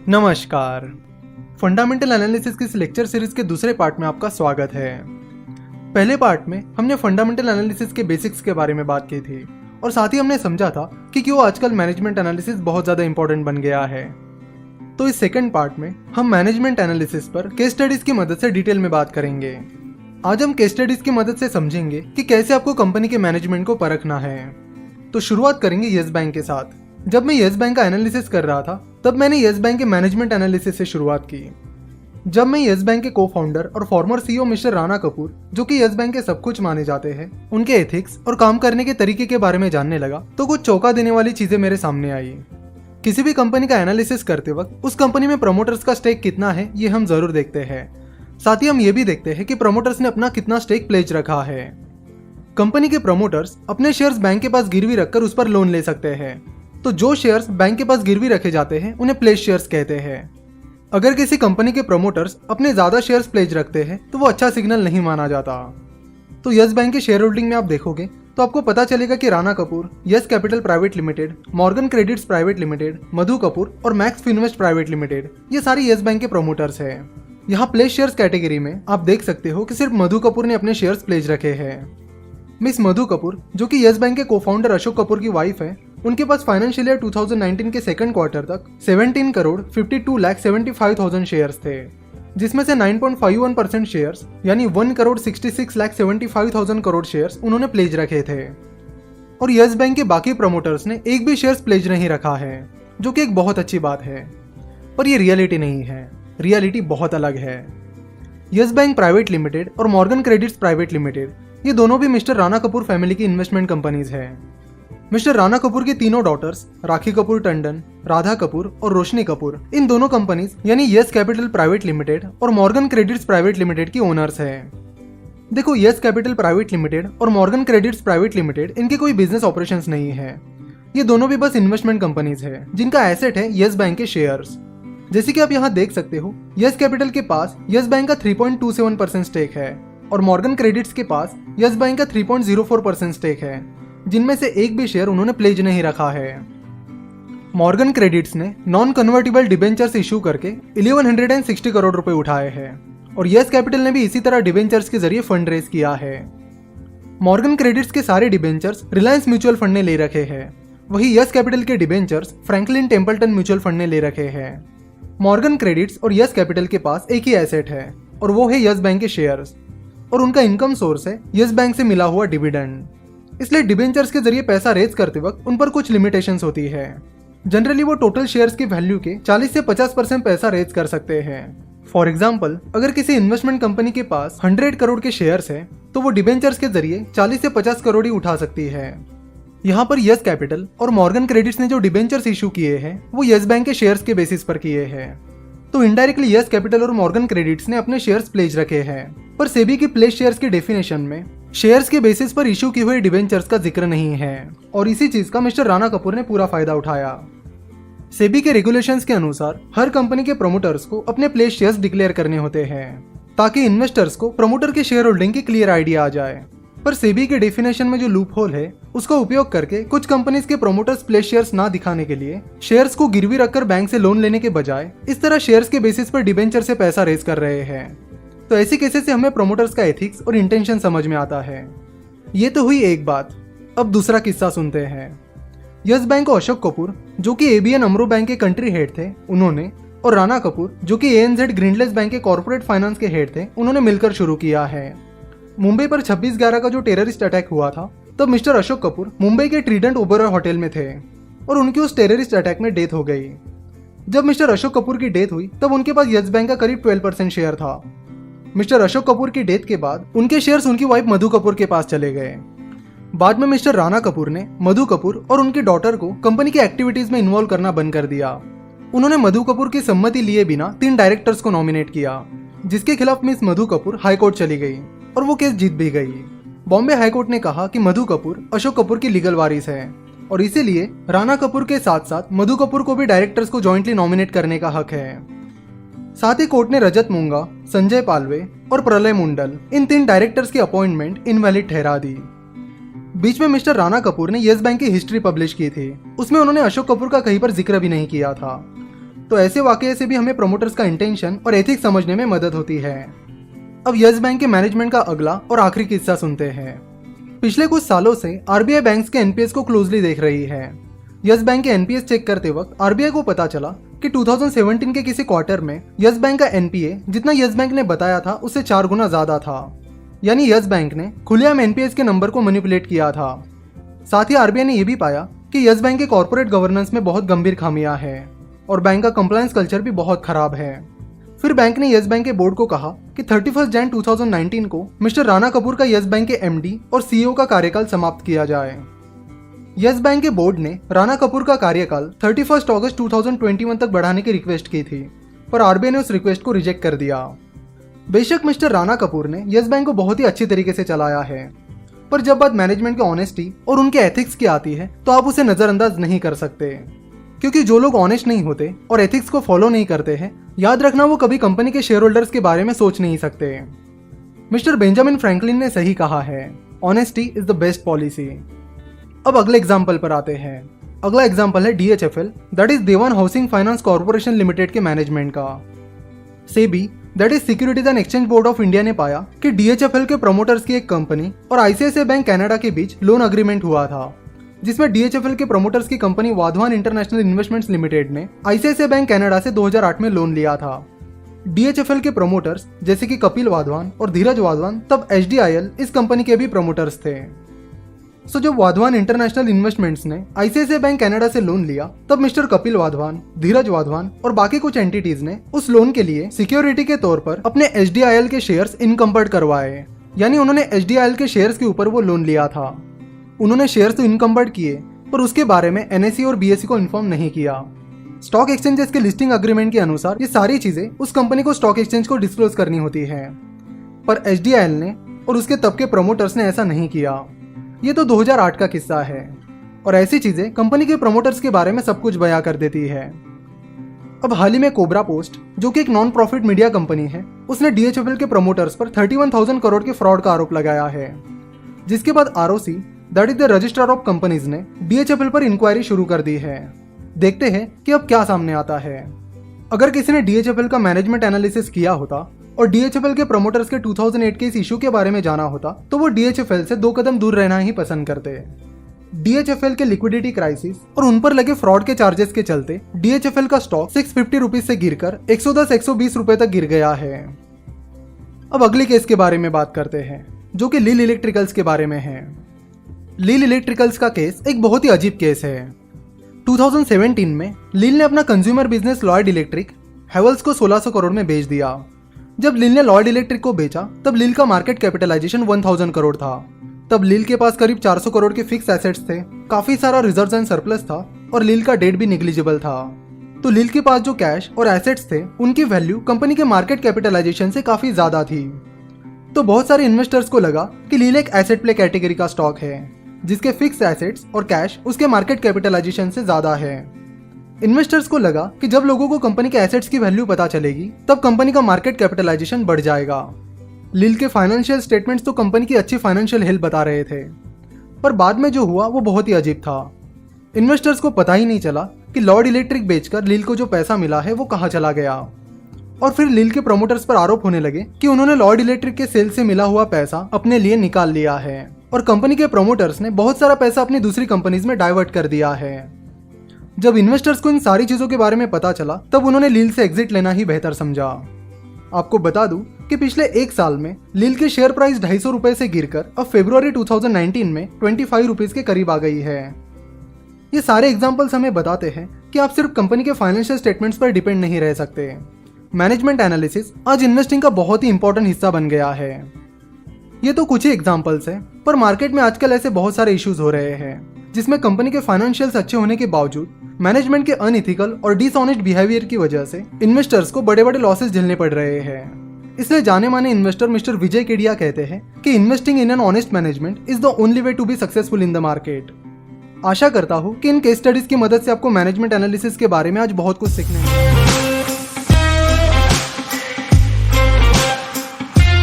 नमस्कार। Fundamental analysis की इस लेक्चर सीरीज के दूसरे पार्ट में आपका स्वागत है। पहले पार्ट में हमने फंडामेंटल एनालिसिस के बेसिक्स के बारे में बात की थी और साथ ही हमने समझा था कि क्यों आजकल मैनेजमेंट एनालिसिस बहुत ज़्यादा इंपॉर्टेंट बन गया है। तो इस सेकंड पार्ट में हम मैनेजमेंट एनालिसिस पर केस स्टडीज की मदद से डिटेल में बात करेंगे। आज हम केस स्टडीज की मदद से समझेंगे कि कैसे आपको कंपनी के मैनेजमेंट को परखना है। तो शुरुआत करेंगे येस बैंक के साथ। जब मैं येस बैंक का एनालिसिस कर रहा था तब मैंने येस बैंक के मैनेजमेंट एनालिसिस से शुरुआत की। जब मैं येस बैंक के को फाउंडर और farmer CEO mister Rana Kapoor, जो कि येस बैंक के सब कुछ माने जाते हैं, उनके एथिक्स और काम करने के तरीके के बारे में जानने लगा तो कुछ चौंका देने वाली चीजें मेरे सामने आई। किसी भी कंपनी का एनालिसिस करते वक्त उस कंपनी में प्रमोटर्स का स्टेक कितना है ये हम जरूर देखते हैं। साथ ही हम ये भी देखते हैं कि प्रमोटर्स ने अपना कितना स्टेक प्लेज रखा है। कंपनी के प्रमोटर्स अपने शेयर्स बैंक के पास गिरवी रखकर उस पर लोन ले सकते हैं, तो जो शेयर्स बैंक के पास गिरवी रखे जाते हैं उन्हें प्लेज शेयर्स कहते हैं। अगर किसी कंपनी के प्रमोटर्स अपने ज्यादा शेयर्स प्लेज रखते हैं तो वो अच्छा सिग्नल नहीं माना जाता। तो येस बैंक के शेयर होल्डिंग में आप देखोगे तो आपको पता चलेगा कि Rana Kapoor, Yes Capital Private Limited, Morgan Credits Private Limited, Madhu Kapoor और मैक्स फिनवेस्ट प्राइवेट लिमिटेड ये सारी येस बैंक के प्रमोटर्स हैं। यहाँ प्लेज शेयर्स कैटेगरी में आप देख सकते हो कि सिर्फ मधु कपूर ने अपने शेयर्स प्लेज रखे हैं। मिस मधु कपूर, जो कि येस बैंक के को फाउंडर अशोक कपूर की वाइफ है, उनके पास फाइनेंशियल ईयर 2019 के सेकंड क्वार्टर तक 17,52,75,000 शेयर्स थे, जिसमें से 9.51% शेयर्स यानी 1,66,75,000 करोड़ शेयर्स उन्होंने प्लेज रखे थे। और येस बैंक के बाकी प्रमोटर्स ने एक भी शेयर्स प्लेज नहीं रखा है, जो कि एक बहुत अच्छी बात है। पर ये रियलिटी नहीं है, रियलिटी बहुत अलग है। येस बैंक प्राइवेट लिमिटेड और मॉर्गन क्रेडिट्स प्राइवेट लिमिटेड ये दोनों भी मिस्टर राणा कपूर फैमिली की इन्वेस्टमेंट कंपनीज हैं। मिस्टर राणा कपूर की तीनों डॉटर्स राखी कपूर टंडन, राधा कपूर और रोशनी कपूर इन दोनों कंपनीज यानी येस कैपिटल प्राइवेट लिमिटेड और मॉर्गन क्रेडिट्स प्राइवेट लिमिटेड की ओनर्स हैं। देखो, येस कैपिटल प्राइवेट लिमिटेड और मॉर्गन क्रेडिट्स प्राइवेट लिमिटेड इनके कोई बिजनेस ऑपरेशंस नहीं है। ये दोनों भी बस इन्वेस्टमेंट कंपनीज है जिनका एसेट है येस बैंक के शेयर्स। जैसे कि आप यहाँ देख सकते हो, येस कैपिटल के पास येस बैंक का 3.27% स्टेक है और मॉर्गन क्रेडिट्स के पास येस बैंक का 3.04% स्टेक है, जिनमें से एक भी शेयर उन्होंने प्लेज नहीं रखा है। मॉर्गन क्रेडिट्स ने नॉन कन्वर्टिबल डिबेंचर्स इशू करके 1160 करोड़ रुपए उठाए हैं और येस कैपिटल ने भी इसी तरह डिबेंचर्स के जरिए फंड रेज किया है। मॉर्गन क्रेडिट्स के सारे डिबेंचर्स रिलायंस म्यूचुअल फंड ने ले रखे हैं, वही येस कैपिटल के debentures Franklin Templeton mutual fund ने ले रखे हैं। मॉर्गन क्रेडिट्स और येस कैपिटल के पास एक ही एसेट है और वो है येस बैंक के शेयर्स, और उनका इनकम सोर्स है येस बैंक से मिला हुआ डिविडेंड। इसलिए डिबेंचर्स के जरिए पैसा रेज करते वक्त उन पर कुछ लिमिटेशंस होती है। जनरली वो टोटल शेयर्स की वैल्यू के 40 से 50% पैसा रेज कर सकते हैं। फॉर एग्जांपल, अगर किसी इन्वेस्टमेंट कंपनी के पास 100 करोड़ के शेयर्स हैं, तो वो डिबेंचर्स के जरिए 40 से 50 करोड़ ही उठा सकती है। यहाँ पर येस कैपिटल और मॉर्गन क्रेडिट्स ने जो डिबेंचर्स इशू किए हैं वो येस बैंक के शेयर्स के बेसिस पर किए हैं, तो इनडायरेक्टली येस कैपिटल और मॉर्गन क्रेडिट्स ने अपने शेयर्स प्लेज रखे हैं। पर सेबी की प्लेज शेयर्स की डेफिनेशन में शेयर्स के बेसिस पर इशू किए हुए डिबेंचर्स का जिक्र नहीं है, और इसी चीज का मिस्टर राणा कपूर ने पूरा फायदा उठाया। सेबी के रेगुलेशंस के अनुसार हर कंपनी के प्रमोटर्स को अपने प्लेज शेयर्स डिक्लेयर करने होते हैं ताकि इन्वेस्टर्स को प्रमोटर के शेयर होल्डिंग की क्लियर आइडिया आ जाए। पर सेबी के डेफिनेशन में जो लूप होल है उसका उपयोग करके कुछ कंपनीज के प्रमोटर्स प्लेज शेयर्स ना दिखाने के लिए शेयर्स को गिरवी रखकर बैंक से लोन लेने के बजाय इस तरह शेयर्स के बेसिस पर डिबेंचर से पैसा रेज कर रहे हैं। तो ऐसे केसेस से हमें प्रमोटर्स का एथिक्स और इंटेंशन समझ में आता है। ये तो हुई एक बात। अब दूसरा किस्सा सुनते हैं। येस बैंक को अशोक कपूर, जो कि एबीएन अमरो बैंक के कंट्री हेड थे, उन्होंने, और राणा कपूर, जो कि एएनजेड ग्रीनलेस बैंक के कॉर्पोरेट फाइनेंस के हेड थे, उन्होंने मिलकर शुरू किया है। मुंबई पर 26/11 का जो टेररिस्ट अटैक हुआ था तब मिस्टर अशोक कपूर मुंबई के ट्रीडेंट ओबेरॉय होटल में थे और उनकी उस टेररिस्ट अटैक में डेथ हो गई। जब मिस्टर अशोक कपूर की डेथ हुई तब उनके पास येस बैंक का करीब 12% शेयर था। मिस्टर अशोक कपूर की डेथ के बाद उनके शेयर्स उनकी वाइफ मधु कपूर के पास चले गए। बाद में मिस्टर राणा कपूर ने मधु कपूर और उनकी डॉटर को कंपनी की एक्टिविटीज में इन्वॉल्व करना बंद कर दिया। उन्होंने मधु कपूर की सम्मति लिए बिना 3 डायरेक्टर्स को नॉमिनेट किया, जिसके खिलाफ मिस मधु कपूर हाईकोर्ट चली गई और वो केस जीत भी गई। बॉम्बे हाईकोर्ट ने कहा कि मधु कपूर अशोक कपूर की लीगल वारिस है और इसीलिए राणा कपूर के साथ साथ मधु कपूर को भी डायरेक्टर्स को जॉइंटली नॉमिनेट करने का हक है। साथ ही कोर्ट ने रजत मूंगा, संजय पालवे और प्रलय मुंडल इन 3 डायरेक्टर्स की अपॉइंटमेंट इनवैलिड ठहरा दी। बीच में मिस्टर राणा कपूर ने येस बैंक की हिस्ट्री पब्लिश की थी, उसमें उन्होंने अशोक कपूर का कहीं पर जिक्र भी नहीं किया था। तो ऐसे वाकये से भी हमें प्रमोटर्स का इंटेंशन और एथिक्स समझने में मदद होती है। अब यस बैंक के मैनेजमेंट का अगला और आखिरी किस्सा सुनते हैं। पिछले कुछ सालों से आरबीआई बैंक्स के एनपीएस को क्लोजली देख रही है। यस बैंक के एनपीएस चेक करते वक्त आरबीआई को पता चला कि 2017 के किसी क्वार्टर में यस बैंक का एनपीए जितना यस बैंक ने बताया था उससे 4 गुना ज्यादा था। यानी यस बैंक ने खुलेआम एनपीएस के नंबर को मैनिपुलेट किया था। साथ ही आरबीआई ने यह भी पाया कि यस बैंक के कॉर्पोरेट गवर्नेंस में बहुत गंभीर खामियां हैं और बैंक का कंप्लायंस कल्चर भी बहुत खराब है। फिर बैंक ने यस बैंक के बोर्ड को कहा कि 31 जनवरी 2019 को मिस्टर राणा कपूर का यस बैंक के एमडी और सीईओ का कार्यकाल समाप्त किया जाए। यस बैंक के बोर्ड ने राणा कपूर का कार्यकाल 31 अगस्त 2021 तक बढ़ाने की रिक्वेस्ट की थी, पर आरबीआई ने उस रिक्वेस्ट को रिजेक्ट कर दिया। बेशक मिस्टर राणा कपूर ने यस बैंक को बहुत ही अच्छी तरीके से चलाया है, पर जब बात मैनेजमेंट के ऑनेस्टी और उनके एथिक्स की आती है तो आप उसे नजरअंदाज नहीं कर सकते, क्योंकि जो लोग ऑनेस्ट नहीं होते और एथिक्स को फॉलो नहीं करते हैं, याद रखना वो कभी कंपनी के शेयर होल्डर्स के बारे में सोच नहीं सकते। मिस्टर बेंजामिन फ्रैंकलिन ने सही कहा है, honesty is the best policy. अब अगले एग्जाम्पल पर आते हैं। अगला एग्जाम्पल है डीएचएफएल, दैट इज देवान हाउसिंग फाइनेंस कॉर्पोरेशन लिमिटेड के मैनेजमेंट का। SEBI that is securities and exchange board of India ने पाया कि डीएचएफएल के प्रमोटर्स की एक कंपनी और आईसीआईसीआई बैंक कनाडा के बीच लोन अग्रीमेंट हुआ था, जिसमें डीएचएफएल के प्रमोटर्स की company Wadhawan international investments limited ने आईसीआईसीआई बैंक कनाडा से 2008 में लोन लिया था। डीएचएफएल के प्रमोटर्स जैसे कि कपिल वाधवान और धीरज वाधवान तब एचडीआईएल इस कंपनी के भी प्रमोटर्स थे। सो जब वाधवान इंटरनेशनल इन्वेस्टमेंट्स ने आईसीआईसीआई बैंक कनाडा से लोन लिया, तब मिस्टर कपिल वाधवान, धीरज वाधवान और बाकी कुछ एंटिटीज ने उस लोन के लिए सिक्योरिटी के तौर पर अपने एचडीआईएल के शेयर्स इनकम्बर्ड करवाए। यानी उन्होंने एचडीआईएल के शेयर्स के ऊपर वो लोन लिया था। उन्होंने शेयर्स तो इनकम्बर्ड किए, पर उसके बारे में एनएसई और बीएसई को इन्फॉर्म नहीं किया। स्टॉक एक्सचेंजेस के लिस्टिंग अग्रीमेंट के अनुसार ये सारी चीजें उस कंपनी को स्टॉक एक्सचेंज को डिस्क्लोज करनी होती है, पर एचडीआईएल ने और उसके तब के प्रमोटर्स ने ऐसा नहीं किया। ये तो 2008 का किस्सा है, और ऐसी चीजें कंपनी के प्रमोटर्स के बारे में सब कुछ बयां कर देती है। अब हाल ही में कोबरा पोस्ट, जो कि एक नॉन प्रॉफिट मीडिया कंपनी है, उसने डीएचएफएल के प्रमोटर्स पर 31,000 करोड़ के फ्रॉड का आरोप लगाया है, जिसके बाद ROC that is the registrar of companies ने डीएचएफएल पर इंक्वायरी शुरू कर दी है। देखते हैं कि अब क्या सामने आता है। अगर किसी ने डीएचएफएल का मैनेजमेंट एनालिसिस किया होता और डीएचएफएल के प्रमोटर्स के 2008 के इस इशू के बारे में जाना होता, तो वो डीएचएफएल से 2 कदम दूर रहना ही पसंद करते। डीएचएफएल के लिक्विडिटी क्राइसिस और उन पर लगे फ्रॉड के चार्जेस के चलते डीएचएफएल का स्टॉक 650 रुपीज से गिरकर 110-120 रुपए तक गिर गया है। अब अगले केस के बारे में बात करते हैं, जो कि लील इलेक्ट्रिकल्स के बारे में है। लील इलेक्ट्रिकल्स का केस एक बहुत ही अजीब केस है। 2017 में लील ने अपना consumer business Lloyd electric Havells को 1600 करोड़ में बेच दिया। जब लील ने लॉयड इलेक्ट्रिक को बेचा, तब लील का मार्केट कैपिटलाइजेशन 1000 करोड़ था। तब लील के पास करीब 400 करोड़ के फिक्स एसेट्स थे, काफी सारा रिजर्व्स एंड सरप्लस था, और लील का डेट भी निग्लिजिबल था। तो लील के पास जो कैश और एसेट्स थे, उनकी वैल्यू कंपनी के मार्केट कैपिटलाइजेशन से काफी ज्यादा थी। तो बहुत सारे इन्वेस्टर्स को लगा कि लील एक एसेट प्ले कैटेगरी का स्टॉक है, जिसके फिक्स एसेट्स और कैश उसके मार्केट कैपिटलाइजेशन से ज्यादा है। इन्वेस्टर्स को लगा कि जब लोगों को कंपनी के एसेट्स की वैल्यू पता चलेगी, तब कंपनी का मार्केट कैपिटलाइजेशन बढ़ जाएगा। लील के फाइनेंशियल स्टेटमेंट्स तो कंपनी की अच्छी फाइनेंशियल हेल्थ बता रहे थे, पर बाद में जो हुआ वो बहुत ही अजीब था। इन्वेस्टर्स को पता ही नहीं चला कि लॉयड इलेक्ट्रिक बेचकर लील को जो पैसा मिला है वो कहाँ चला गया। और फिर लील के प्रमोटर्स पर आरोप होने लगे कि उन्होंने लॉयड इलेक्ट्रिक के सेल से मिला हुआ पैसा अपने लिए निकाल लिया है, और कंपनी के प्रमोटर्स ने बहुत सारा पैसा अपनी दूसरी कंपनीज में डाइवर्ट कर दिया है। जब इन्वेस्टर्स को इन सारी चीजों के बारे में पता चला, तब उन्होंने लील से एग्जिट लेना ही बेहतर समझा। आपको बता दूं कि पिछले 1 साल में लील के शेयर प्राइस 250 रुपए से गिरकर अब फरवरी 2019 में 25 रुपीज के करीब आ गई है। ये सारे एग्जांपल्स हमें बताते हैं कि आप सिर्फ कंपनी के फाइनेंशियल स्टेटमेंट्स पर डिपेंड नहीं रह सकते। मैनेजमेंट एनालिसिस आज इन्वेस्टिंग का बहुत ही इंपॉर्टेंट हिस्सा बन गया है। ये तो कुछ ही एग्जांपल्स हैं, पर मार्केट में आजकल ऐसे बहुत सारे इश्यूज हो रहे हैं, जिसमें कंपनी के फाइनेंशियल्स अच्छे होने के बावजूद मैनेजमेंट के अनइथिकल और डिसऑनेस्ट बिहेवियर की वजह से इन्वेस्टर्स को बड़े बड़े लॉसेस झेलने पड़ रहे हैं। इसलिए जाने माने इन्वेस्टर मिस्टर विजय केडिया कहते हैं कि investing in an honest management is the only way to be successful in the market. आशा करता हूँ कि इन केस स्टडीज की मदद से आपको मैनेजमेंट एनालिसिस के बारे में आज बहुत कुछ सीखने मिला।